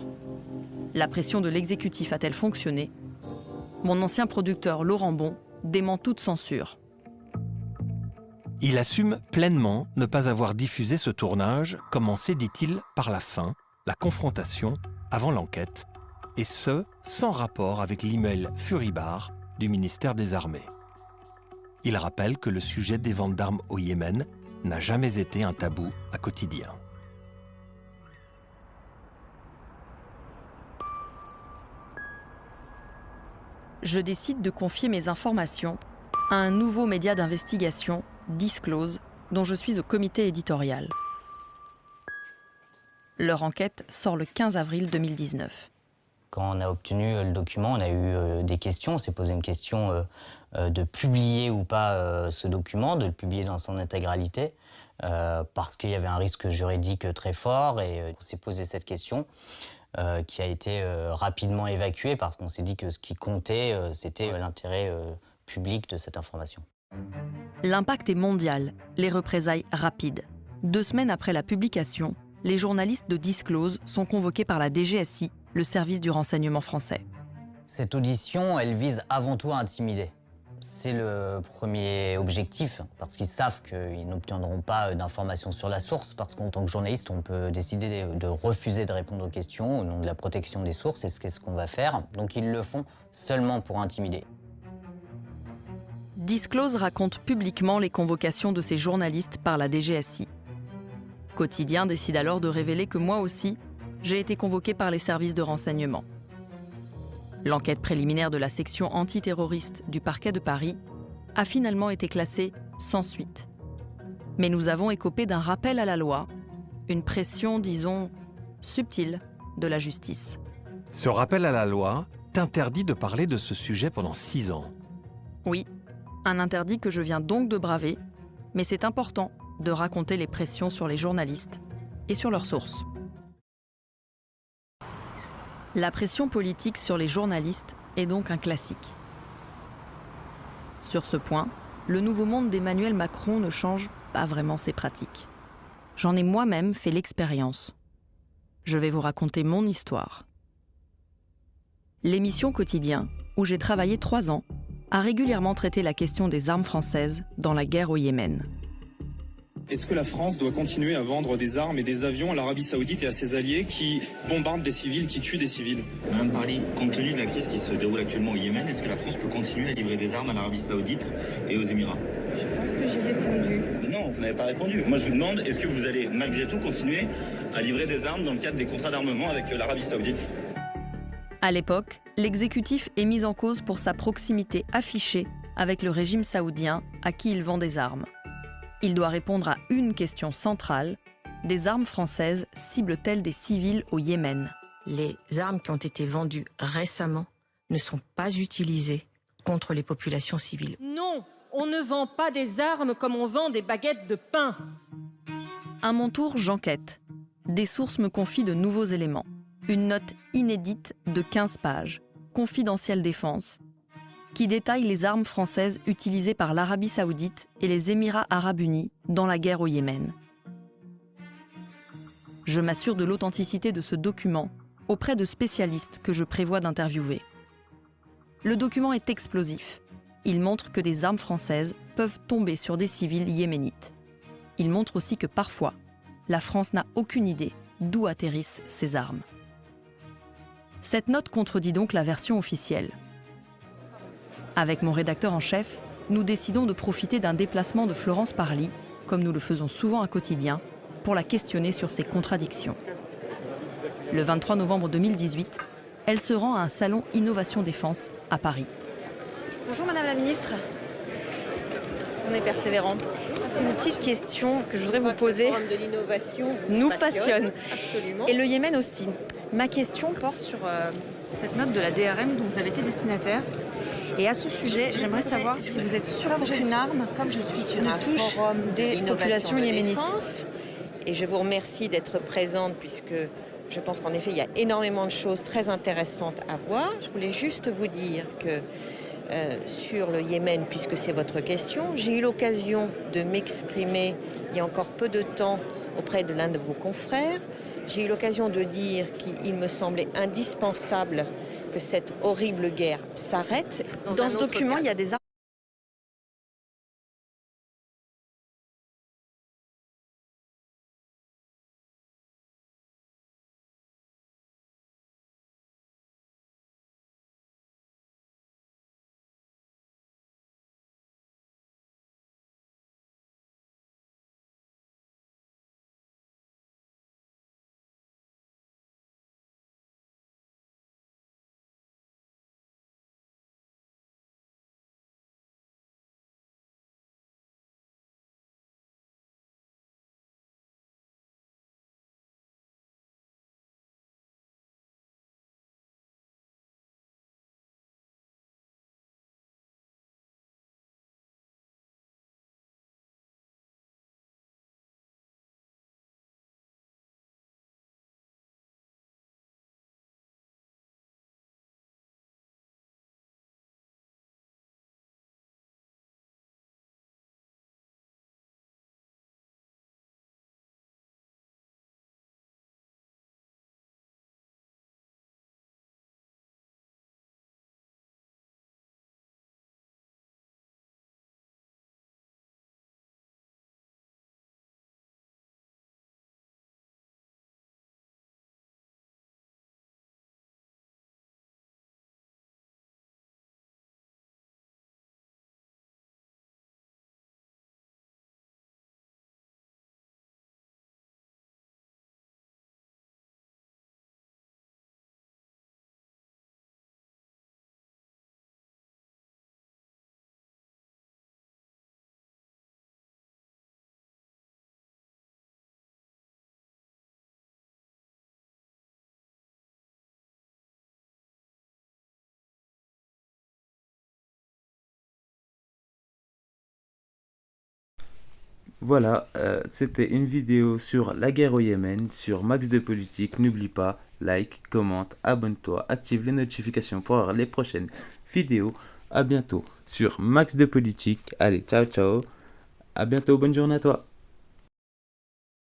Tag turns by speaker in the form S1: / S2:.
S1: Qatar. La pression de l'exécutif a-t-elle fonctionné? Mon ancien producteur Laurent Bon dément toute censure.
S2: Il assume pleinement ne pas avoir diffusé ce tournage, commencé, dit-il, par la faim, la confrontation, avant l'enquête, et ce, sans rapport avec l'email Furibar du ministère des Armées. Il rappelle que le sujet des ventes d'armes au Yémen n'a jamais été un tabou à Quotidien.
S1: Je décide de confier mes informations à un nouveau média d'investigation, Disclose, dont je suis au comité éditorial. Leur enquête sort le 15 avril 2019.
S3: Quand on a obtenu le document, on a eu des questions. On s'est posé une question de publier ou pas ce document, de le publier dans son intégralité, parce qu'il y avait un risque juridique très fort. Et on s'est posé cette question qui a été rapidement évacuée parce qu'on s'est dit que ce qui comptait, c'était l'intérêt public de cette information.
S1: L'impact est mondial, les représailles rapides. 2 semaines après la publication, les journalistes de Disclose sont convoqués par la DGSI, le service du renseignement français.
S3: Cette audition, elle vise avant tout à intimider. C'est le premier objectif, parce qu'ils savent qu'ils n'obtiendront pas d'informations sur la source, parce qu'en tant que journaliste, on peut décider de refuser de répondre aux questions au nom de la protection des sources, et c'est ce qu'on va faire. Donc ils le font seulement pour intimider.
S1: Disclose raconte publiquement les convocations de ces journalistes par la DGSI. Quotidien décide alors de révéler que moi aussi, j'ai été convoqué par les services de renseignement. L'enquête préliminaire de la section antiterroriste du parquet de Paris a finalement été classée sans suite. Mais nous avons écopé d'un rappel à la loi, une pression, disons, subtile de la justice.
S2: Ce rappel à la loi t'interdit de parler de ce sujet pendant 6 ans.
S1: Oui, un interdit que je viens donc de braver, mais c'est important de raconter les pressions sur les journalistes et sur leurs sources. La pression politique sur les journalistes est donc un classique. Sur ce point, le nouveau monde d'Emmanuel Macron ne change pas vraiment ses pratiques. J'en ai moi-même fait l'expérience. Je vais vous raconter mon histoire. L'émission Quotidien, où j'ai travaillé 3 ans, a régulièrement traité la question des armes françaises dans la guerre au Yémen.
S4: Est-ce que la France doit continuer à vendre des armes et des avions à l'Arabie Saoudite et à ses alliés qui bombardent des civils, qui tuent des civils?
S5: Madame Parly, compte tenu de la crise qui se déroule actuellement au Yémen, est-ce que la France peut continuer à livrer des armes à l'Arabie Saoudite et aux Émirats?
S6: Je pense que j'ai répondu.
S5: Non, vous n'avez pas répondu. Moi, je vous demande, est-ce que vous allez malgré tout continuer à livrer des armes dans le cadre des contrats d'armement avec l'Arabie Saoudite?
S1: À l'époque, l'exécutif est mis en cause pour sa proximité affichée avec le régime saoudien à qui il vend des armes. Il doit répondre à une question centrale. Des armes françaises ciblent-elles des civils au Yémen?
S6: Les armes qui ont été vendues récemment ne sont pas utilisées contre les populations civiles.
S7: Non, on ne vend pas des armes comme on vend des baguettes de pain.
S1: À mon tour, j'enquête. Des sources me confient de nouveaux éléments. Une note inédite de 15 pages, Confidentielle Défense, qui détaille les armes françaises utilisées par l'Arabie Saoudite et les Émirats Arabes Unis dans la guerre au Yémen. Je m'assure de l'authenticité de ce document auprès de spécialistes que je prévois d'interviewer. Le document est explosif. Il montre que des armes françaises peuvent tomber sur des civils yéménites. Il montre aussi que parfois, la France n'a aucune idée d'où atterrissent ces armes. Cette note contredit donc la version officielle. Avec mon rédacteur en chef, nous décidons de profiter d'un déplacement de Florence Parly, comme nous le faisons souvent à Quotidien, pour la questionner sur ses contradictions. Le 23 novembre 2018, elle se rend à un salon Innovation Défense à Paris.
S8: Bonjour Madame la Ministre. On est persévérant. Une petite question que je voudrais vous poser.
S7: Le forum de l'innovation
S8: nous passionne.
S7: Absolument.
S8: Et le Yémen aussi. Ma question porte sur cette note de la DRM dont vous avez été destinataire. Et à ce sujet, j'aimerais savoir si vous êtes sûr qu'aucune arme
S7: Comme je suis sur
S8: ne
S7: un
S8: touche
S7: forum
S8: des
S7: d'innovation
S8: populations
S7: de
S8: yéménites.
S7: défense, et je vous remercie d'être présente puisque je pense qu'en effet, il y a énormément de choses très intéressantes à voir. Je voulais juste vous dire que sur le Yémen, puisque c'est votre question, j'ai eu l'occasion de m'exprimer il y a encore peu de temps auprès de l'un de vos confrères. j'ai eu l'occasion de dire qu'il me semblait indispensable que cette horrible guerre s'arrête.
S8: Dans ce document, il y a des
S9: Voilà, c'était une vidéo sur la guerre au Yémen, sur Max de Politique. N'oublie pas, like, commente, abonne-toi, active les notifications pour avoir les prochaines vidéos. À bientôt sur Max de Politique. Allez, ciao ciao. À bientôt, bonne journée à toi.